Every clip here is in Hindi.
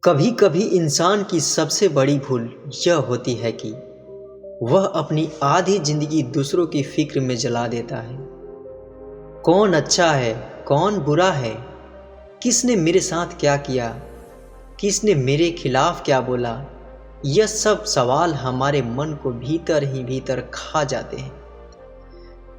कभी कभी इंसान की सबसे बड़ी भूल यह होती है कि वह अपनी आधी जिंदगी दूसरों की फिक्र में जला देता है। कौन अच्छा है, कौन बुरा है, किसने मेरे साथ क्या किया, किसने मेरे खिलाफ क्या बोला, यह सब सवाल हमारे मन को भीतर ही भीतर खा जाते हैं।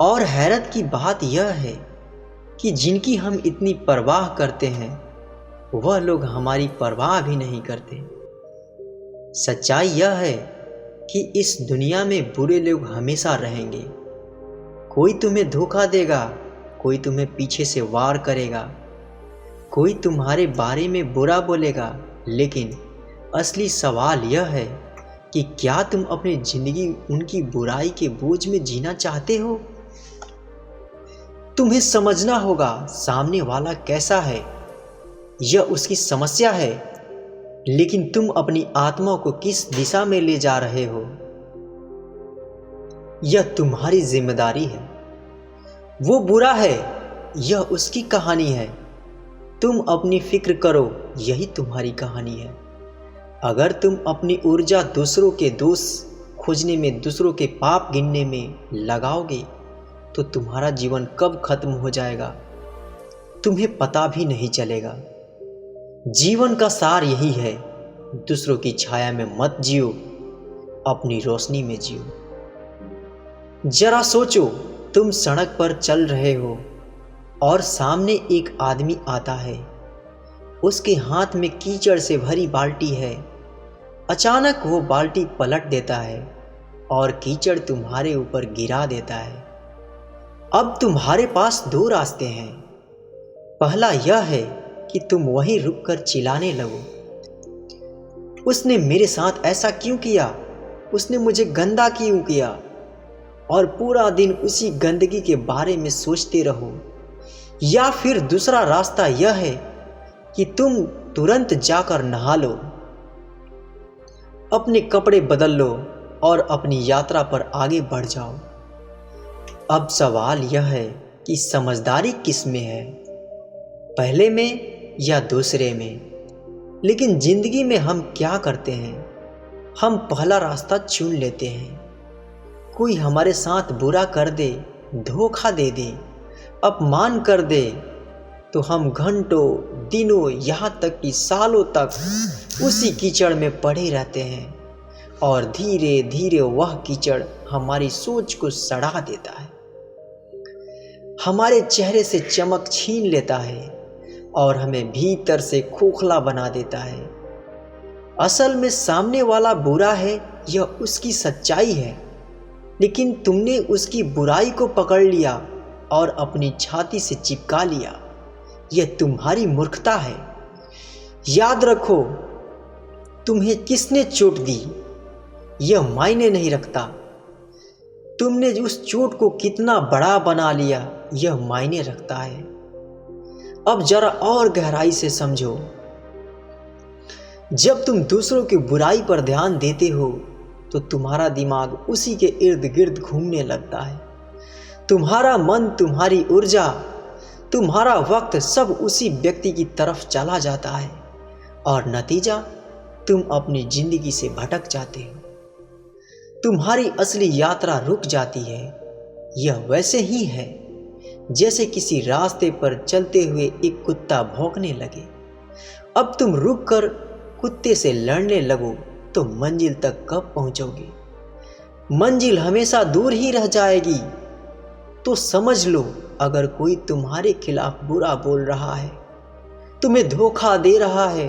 और हैरत की बात यह है कि जिनकी हम इतनी परवाह करते हैं वह लोग हमारी परवाह भी नहीं करते। सच्चाई यह है कि इस दुनिया में बुरे लोग हमेशा रहेंगे। कोई तुम्हें धोखा देगा, कोई तुम्हें पीछे से वार करेगा, कोई तुम्हारे बारे में बुरा बोलेगा, लेकिन असली सवाल यह है कि क्या तुम अपनी जिंदगी उनकी बुराई के बोझ में जीना चाहते हो? तुम्हें समझना होगा सामने वाला कैसा है, यह उसकी समस्या है, लेकिन तुम अपनी आत्मा को किस दिशा में ले जा रहे हो, यह तुम्हारी जिम्मेदारी है। वो बुरा है, यह उसकी कहानी है। तुम अपनी फिक्र करो, यही तुम्हारी कहानी है। अगर तुम अपनी ऊर्जा दूसरों के दोष खोजने में, दूसरों के पाप गिनने में लगाओगे तो तुम्हारा जीवन कब खत्म हो जाएगा तुम्हें पता भी नहीं चलेगा। जीवन का सार यही है, दूसरों की छाया में मत जियो, अपनी रोशनी में जियो। जरा सोचो, तुम सड़क पर चल रहे हो और सामने एक आदमी आता है। उसके हाथ में कीचड़ से भरी बाल्टी है। अचानक वो बाल्टी पलट देता है और कीचड़ तुम्हारे ऊपर गिरा देता है। अब तुम्हारे पास दो रास्ते हैं। पहला यह है कि तुम वहीं रुककर चिल्लाने लगो, उसने मेरे साथ ऐसा क्यों किया, उसने मुझे गंदा क्यों किया, और पूरा दिन उसी गंदगी के बारे में सोचते रहो। या फिर दूसरा रास्ता यह है कि तुम तुरंत जाकर नहा लो, अपने कपड़े बदल लो और अपनी यात्रा पर आगे बढ़ जाओ। अब सवाल यह है कि समझदारी किस में है, पहले में या दूसरे में? लेकिन जिंदगी में हम क्या करते हैं, हम पहला रास्ता चुन लेते हैं। कोई हमारे साथ बुरा कर दे, धोखा दे दे, अपमान कर दे तो हम घंटों, दिनों, यहाँ तक कि सालों तक उसी कीचड़ में पड़े रहते हैं और धीरे धीरे वह कीचड़ हमारी सोच को सड़ा देता है, हमारे चेहरे से चमक छीन लेता है और हमें भीतर से खोखला बना देता है। असल में सामने वाला बुरा है, यह उसकी सच्चाई है, लेकिन तुमने उसकी बुराई को पकड़ लिया और अपनी छाती से चिपका लिया। यह तुम्हारी मूर्खता है। याद रखो, तुम्हें किसने चोट दी यह मायने नहीं रखता, तुमने उस चोट को कितना बड़ा बना लिया यह मायने रखता है। अब जरा और गहराई से समझो, जब तुम दूसरों की बुराई पर ध्यान देते हो तो तुम्हारा दिमाग उसी के इर्द गिर्द घूमने लगता है। तुम्हारा मन, तुम्हारी ऊर्जा, तुम्हारा वक्त सब उसी व्यक्ति की तरफ चला जाता है और नतीजा, तुम अपनी जिंदगी से भटक जाते हो। तुम्हारी असली यात्रा रुक जाती है। यह वैसे ही है जैसे किसी रास्ते पर चलते हुए एक कुत्ता भौंकने लगे। अब तुम रुककर कुत्ते से लड़ने लगो तो मंजिल तक कब पहुंचोगे? मंजिल हमेशा दूर ही रह जाएगी। तो समझ लो, अगर कोई तुम्हारे खिलाफ बुरा बोल रहा है, तुम्हें धोखा दे रहा है,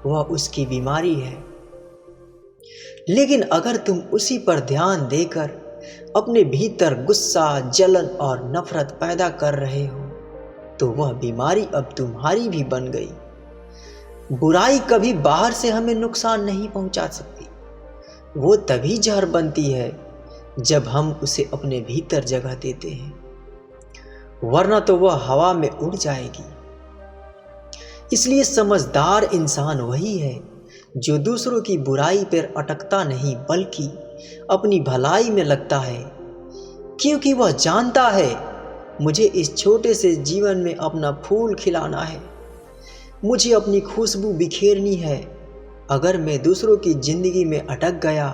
वह उसकी बीमारी है। लेकिन अगर तुम उसी पर ध्यान देकर अपने भीतर गुस्सा, जलन और नफरत पैदा कर रहे हो तो वह बीमारी अब तुम्हारी भी बन गई। बुराई कभी बाहर से हमें नुकसान नहीं पहुंचा सकती। वो तभी जहर बनती है जब हम उसे अपने भीतर जगह देते हैं, वरना तो वह हवा में उड़ जाएगी। इसलिए समझदार इंसान वही है जो दूसरों की बुराई पर अटकता नहीं बल्कि अपनी भलाई में लगता है, क्योंकि वह जानता है मुझे इस छोटे से जीवन में अपना फूल खिलाना है, मुझे अपनी खुशबू बिखेरनी है, अगर मैं दूसरों की जिंदगी में अटक गया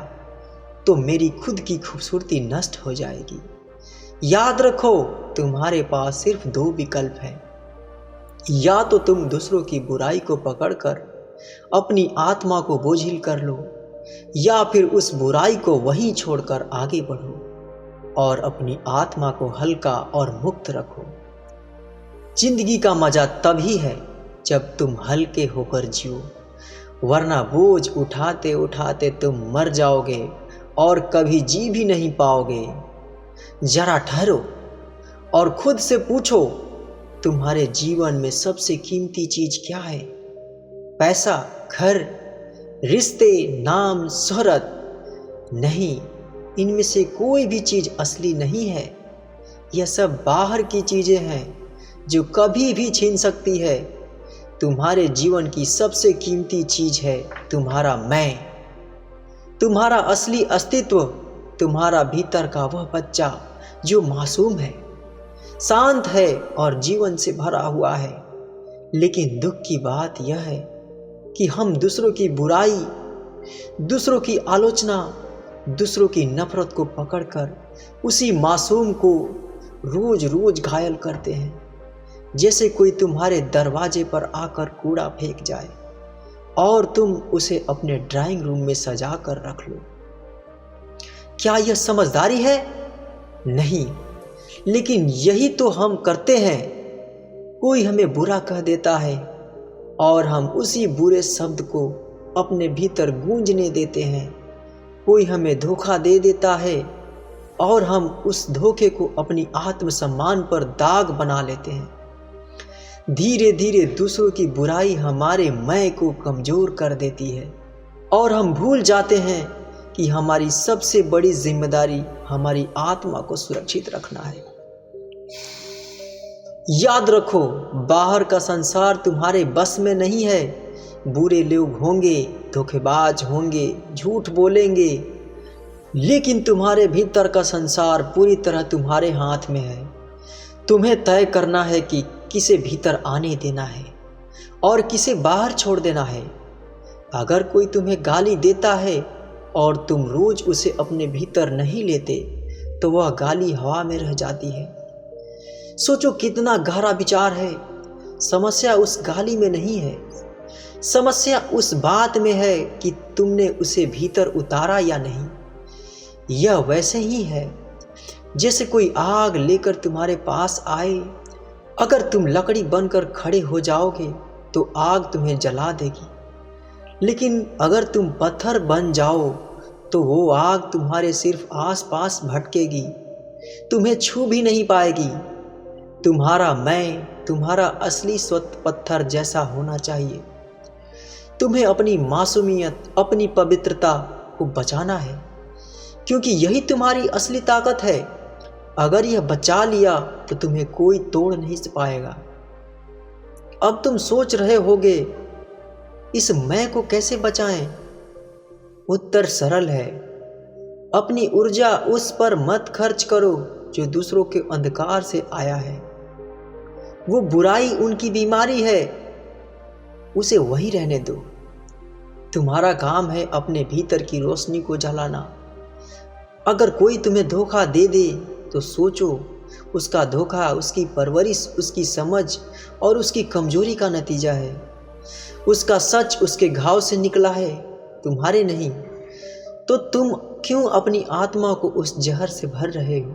तो मेरी खुद की खूबसूरती नष्ट हो जाएगी। याद रखो, तुम्हारे पास सिर्फ 2 विकल्प हैं। या तो तुम दूसरों की बुराई को पकड़कर अपनी आत्मा को बोझिल कर लो, या फिर उस बुराई को वहीं छोड़कर आगे बढ़ो और अपनी आत्मा को हल्का और मुक्त रखो। जिंदगी का मजा तभी है जब तुम हल्के होकर जियो, वरना बोझ उठाते उठाते तुम मर जाओगे और कभी जी भी नहीं पाओगे। जरा ठहरो और खुद से पूछो, तुम्हारे जीवन में सबसे कीमती चीज क्या है? पैसा, घर, रिश्ते, नाम, शोहरत? नहीं, इनमें से कोई भी चीज असली नहीं है। यह सब बाहर की चीजें हैं जो कभी भी छीन सकती है। तुम्हारे जीवन की सबसे कीमती चीज है तुम्हारा मैं, तुम्हारा असली अस्तित्व, तुम्हारा भीतर का वह बच्चा जो मासूम है, शांत है और जीवन से भरा हुआ है। लेकिन दुख की बात यह है कि हम दूसरों की बुराई, दूसरों की आलोचना, दूसरों की नफरत को पकड़कर उसी मासूम को रोज रोज घायल करते हैं, जैसे कोई तुम्हारे दरवाजे पर आकर कूड़ा फेंक जाए और तुम उसे अपने ड्राइंग रूम में सजा कर रख लो। क्या यह समझदारी है? नहीं, लेकिन यही तो हम करते हैं। कोई हमें बुरा कह देता है और हम उसी बुरे शब्द को अपने भीतर गूंजने देते हैं। कोई हमें धोखा दे देता है और हम उस धोखे को अपनी आत्मसम्मान पर दाग बना लेते हैं। धीरे धीरे दूसरों की बुराई हमारे मैं को कमजोर कर देती है और हम भूल जाते हैं कि हमारी सबसे बड़ी जिम्मेदारी हमारी आत्मा को सुरक्षित रखना है। याद रखो, बाहर का संसार तुम्हारे बस में नहीं है। बुरे लोग होंगे, धोखेबाज होंगे, झूठ बोलेंगे, लेकिन तुम्हारे भीतर का संसार पूरी तरह तुम्हारे हाथ में है। तुम्हें तय करना है कि किसे भीतर आने देना है और किसे बाहर छोड़ देना है। अगर कोई तुम्हें गाली देता है और तुम रोज उसे अपने भीतर नहीं लेते तो वह गाली हवा में रह जाती है। सोचो कितना गहरा विचार है। समस्या उस गाली में नहीं है, समस्या उस बात में है कि तुमने उसे भीतर उतारा या नहीं। यह वैसे ही है जैसे कोई आग लेकर तुम्हारे पास आए। अगर तुम लकड़ी बनकर खड़े हो जाओगे तो आग तुम्हें जला देगी, लेकिन अगर तुम पत्थर बन जाओ तो वो आग तुम्हारे सिर्फ आसपास भटकेगी, तुम्हें छू भी नहीं पाएगी। तुम्हारा मैं, तुम्हारा असली स्वत पत्थर जैसा होना चाहिए। तुम्हें अपनी मासूमियत, अपनी पवित्रता को बचाना है, क्योंकि यही तुम्हारी असली ताकत है। अगर यह बचा लिया तो तुम्हें कोई तोड़ नहीं पाएगा। अब तुम सोच रहे होगे, इस मैं को कैसे बचाएं? उत्तर सरल है, अपनी ऊर्जा उस पर मत खर्च करो जो दूसरों के अंधकार से आया है। वो बुराई उनकी बीमारी है, उसे वहीं रहने दो। तुम्हारा काम है अपने भीतर की रोशनी को जलाना। अगर कोई तुम्हें धोखा दे दे तो सोचो, उसका धोखा उसकी परवरिश, उसकी समझ और उसकी कमजोरी का नतीजा है। उसका सच उसके घाव से निकला है, तुम्हारे नहीं। तो तुम क्यों अपनी आत्मा को उस जहर से भर रहे हो?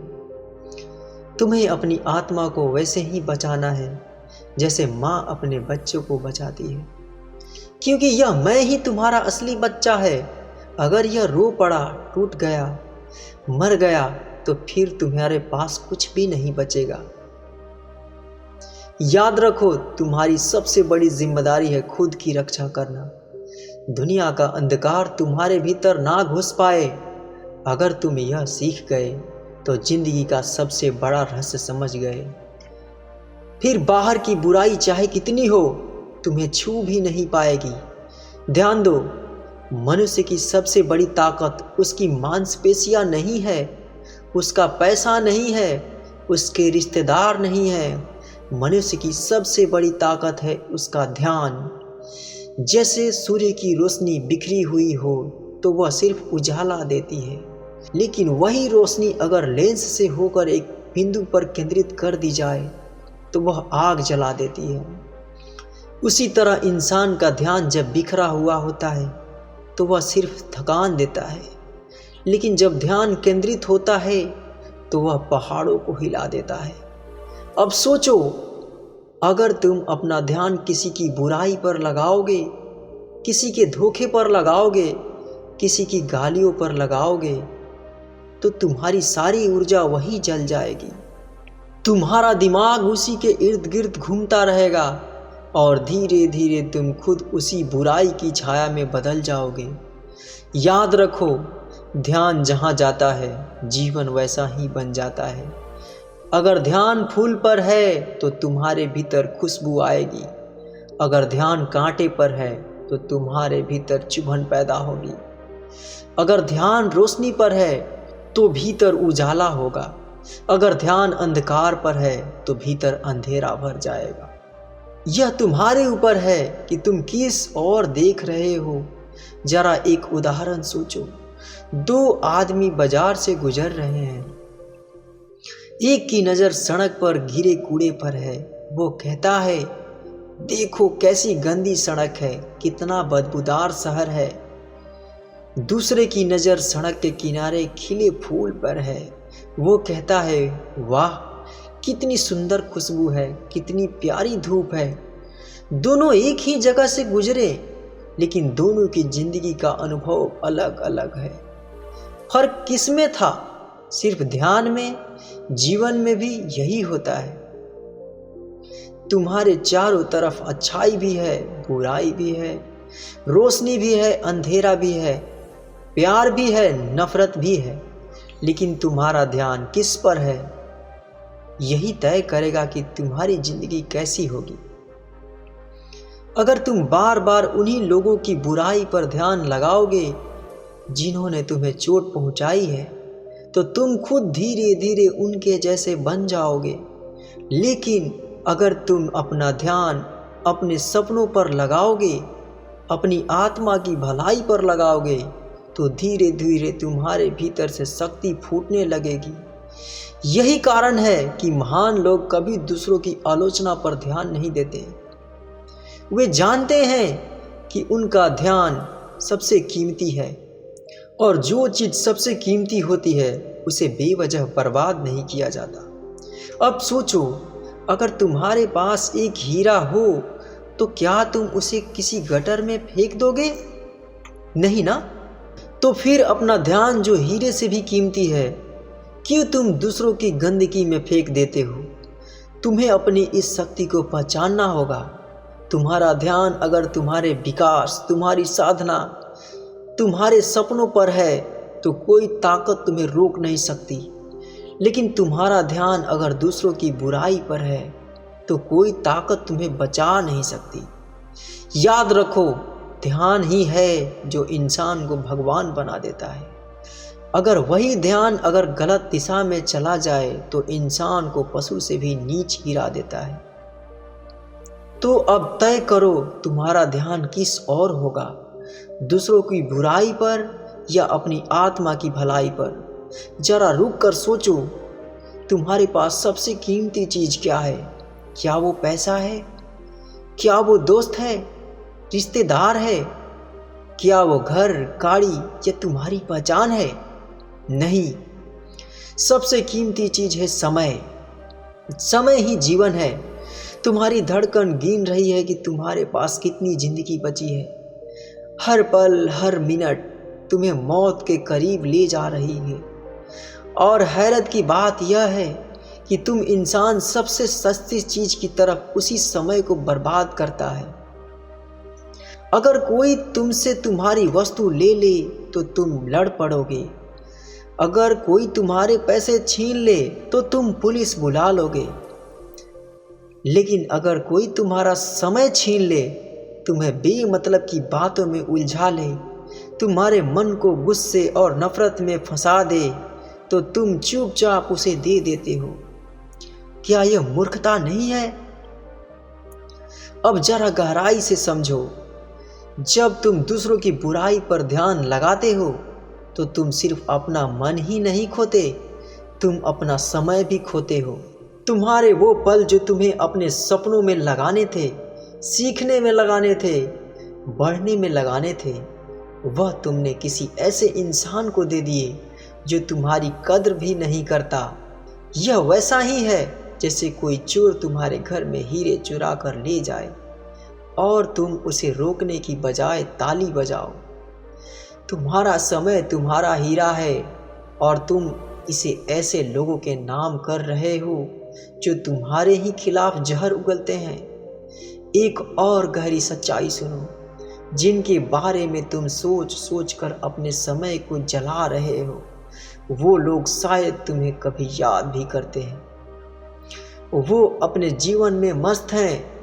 तुम्हें अपनी आत्मा को वैसे ही बचाना है जैसे माँ अपने बच्चों को बचाती है, क्योंकि यह मैं ही तुम्हारा असली बच्चा है। अगर यह रो पड़ा, टूट गया, मर गया तो फिर तुम्हारे पास कुछ भी नहीं बचेगा। याद रखो, तुम्हारी सबसे बड़ी जिम्मेदारी है खुद की रक्षा करना। दुनिया का अंधकार तुम्हारे भीतर ना घुस पाए। अगर तुम यह सीख गए तो जिंदगी का सबसे बड़ा रहस्य समझ गए। फिर बाहर की बुराई चाहे कितनी हो, तुम्हें छू भी नहीं पाएगी। ध्यान दो, मनुष्य की सबसे बड़ी ताकत उसकी मांसपेशियां नहीं है, उसका पैसा नहीं है, उसके रिश्तेदार नहीं है। मनुष्य की सबसे बड़ी ताकत है उसका ध्यान। जैसे सूर्य की रोशनी बिखरी हुई हो तो वह सिर्फ उजाला देती है, लेकिन वही रोशनी अगर लेंस से होकर एक बिंदु पर केंद्रित कर दी जाए तो वह आग जला देती है। उसी तरह इंसान का ध्यान जब बिखरा हुआ होता है तो वह सिर्फ थकान देता है, लेकिन जब ध्यान केंद्रित होता है तो वह पहाड़ों को हिला देता है। अब सोचो, अगर तुम अपना ध्यान किसी की बुराई पर लगाओगे, किसी के धोखे पर लगाओगे, किसी की गालियों पर लगाओगे, तो तुम्हारी सारी ऊर्जा वही जल जाएगी। तुम्हारा दिमाग उसी के इर्द गिर्द घूमता रहेगा और धीरे धीरे तुम खुद उसी बुराई की छाया में बदल जाओगे। याद रखो, ध्यान जहाँ जाता है जीवन वैसा ही बन जाता है। अगर ध्यान फूल पर है तो तुम्हारे भीतर खुशबू आएगी, अगर ध्यान कांटे पर है तो तुम्हारे भीतर चुभन पैदा होगी। अगर ध्यान रोशनी पर है तो भीतर उजाला होगा, अगर ध्यान अंधकार पर है तो भीतर अंधेरा भर जाएगा। यह तुम्हारे ऊपर है कि तुम किस ओर देख रहे हो। जरा एक उदाहरण सोचो, दो आदमी बाजार से गुजर रहे हैं। एक की नज़र सड़क पर गिरे कूड़े पर है। वो कहता है, देखो कैसी गंदी सड़क है, कितना बदबूदार शहर है। दूसरे की नज़र सड़क के किनारे खिले फूल पर है। वो कहता है, वाह कितनी सुंदर खुशबू है, कितनी प्यारी धूप है। दोनों एक ही जगह से गुजरे, लेकिन दोनों की जिंदगी का अनुभव अलग अलग है। फर्क किस में था? सिर्फ ध्यान में। जीवन में भी यही होता है। तुम्हारे चारों तरफ अच्छाई भी है, बुराई भी है, रोशनी भी है, अंधेरा भी है, प्यार भी है, नफरत भी है, लेकिन तुम्हारा ध्यान किस पर है, यही तय करेगा कि तुम्हारी जिंदगी कैसी होगी। अगर तुम बार बार उन्हीं लोगों की बुराई पर ध्यान लगाओगे जिन्होंने तुम्हें चोट पहुंचाई है, तो तुम खुद धीरे धीरे उनके जैसे बन जाओगे। लेकिन अगर तुम अपना ध्यान अपने सपनों पर लगाओगे, अपनी आत्मा की भलाई पर लगाओगे, तो धीरे धीरे तुम्हारे भीतर से शक्ति फूटने लगेगी। यही कारण है कि महान लोग कभी दूसरों की आलोचना पर ध्यान नहीं देते। वे जानते हैं कि उनका ध्यान सबसे कीमती है, और जो चीज़ सबसे कीमती होती है उसे बेवजह बर्बाद नहीं किया जाता। अब सोचो, अगर तुम्हारे पास एक हीरा हो तो क्या तुम उसे किसी गटर में फेंक दोगे? नहीं ना। तो फिर अपना ध्यान जो हीरे से भी कीमती है, क्यों तुम दूसरों की गंदगी में फेंक देते हो? तुम्हें अपनी इस शक्ति को पहचानना होगा। तुम्हारा ध्यान अगर तुम्हारे विकास, तुम्हारी साधना, तुम्हारे सपनों पर है तो कोई ताकत तुम्हें रोक नहीं सकती। लेकिन तुम्हारा ध्यान अगर दूसरों की बुराई पर है तो कोई ताकत तुम्हें बचा नहीं सकती। याद रखो, ध्यान ही है जो इंसान को भगवान बना देता है। अगर वही ध्यान अगर गलत दिशा में चला जाए तो इंसान को पशु से भी नीच गिरा देता है। तो अब तय करो, तुम्हारा ध्यान किस ओर होगा, दूसरों की बुराई पर या अपनी आत्मा की भलाई पर? जरा रुक कर सोचो, तुम्हारे पास सबसे कीमती चीज़ क्या है? क्या वो पैसा है? क्या वो दोस्त है, रिश्तेदार है? क्या वो घर, गाड़ी या तुम्हारी पहचान है? नहीं, सबसे कीमती चीज़ है समय। समय ही जीवन है। तुम्हारी धड़कन गिन रही है कि तुम्हारे पास कितनी जिंदगी बची है। हर पल, हर मिनट तुम्हें मौत के करीब ले जा रही है। और हैरत की बात यह है कि तुम इंसान सबसे सस्ती चीज की तरफ उसी समय को बर्बाद करता है। अगर कोई तुमसे तुम्हारी वस्तु ले ले तो तुम लड़ पड़ोगे। अगर कोई तुम्हारे पैसे छीन ले तो तुम पुलिस बुला लोगे। लेकिन अगर कोई तुम्हारा समय छीन ले, तुम्हें बेमतलब की बातों में उलझा ले, तुम्हारे मन को गुस्से और नफरत में फंसा दे, तो तुम चुपचाप उसे दे देते हो। क्या यह मूर्खता नहीं है? अब जरा गहराई से समझो, जब तुम दूसरों की बुराई पर ध्यान लगाते हो तो तुम सिर्फ अपना मन ही नहीं खोते, तुम अपना समय भी खोते हो। तुम्हारे वो पल जो तुम्हें अपने सपनों में लगाने थे, सीखने में लगाने थे, बढ़ने में लगाने थे, वह तुमने किसी ऐसे इंसान को दे दिए जो तुम्हारी कद्र भी नहीं करता। यह वैसा ही है जैसे कोई चोर तुम्हारे घर में हीरे चुरा कर ले जाए और तुम उसे रोकने की बजाय ताली बजाओ। तुम्हारा समय तुम्हारा हीरा है और तुम इसे ऐसे लोगों के नाम कर रहे हो जो तुम्हारे ही खिलाफ जहर उगलते हैं। एक और गहरी सच्चाई सुनो, जिनके बारे में तुम सोच सोच कर अपने समय को जला रहे हो, वो लोग शायद तुम्हें कभी याद भी करते हैं। वो अपने जीवन में मस्त हैं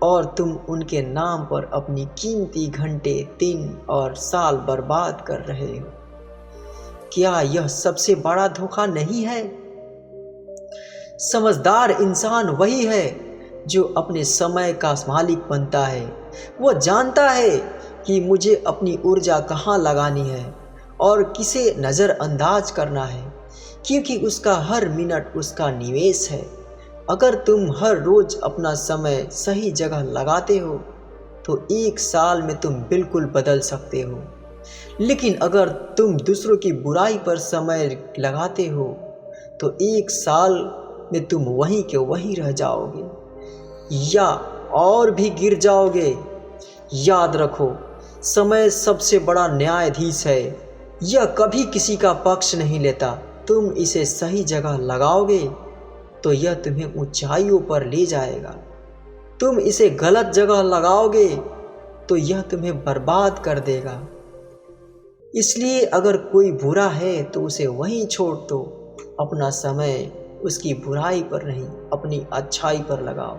और तुम उनके नाम पर अपनी कीमती घंटे, दिन और साल बर्बाद कर रहे हो। क्या यह सबसे बड़ा धोखा नहीं है? समझदार इंसान वही है जो अपने समय का मालिक बनता है। वो जानता है कि मुझे अपनी ऊर्जा कहाँ लगानी है और किसे नज़रअंदाज करना है, क्योंकि उसका हर मिनट उसका निवेश है। अगर तुम हर रोज़ अपना समय सही जगह लगाते हो तो एक साल में तुम बिल्कुल बदल सकते हो, लेकिन अगर तुम दूसरों की बुराई पर समय लगाते हो तो एक साल में तुम वहीं के वहीं रह जाओगे या और भी गिर जाओगे। याद रखो, समय सबसे बड़ा न्यायाधीश है। यह कभी किसी का पक्ष नहीं लेता। तुम इसे सही जगह लगाओगे तो यह तुम्हें ऊंचाइयों पर ले जाएगा। तुम इसे गलत जगह लगाओगे तो यह तुम्हें बर्बाद कर देगा। इसलिए अगर कोई बुरा है तो उसे वहीं छोड़ दो। अपना समय उसकी बुराई पर नहीं, अपनी अच्छाई पर लगाओ।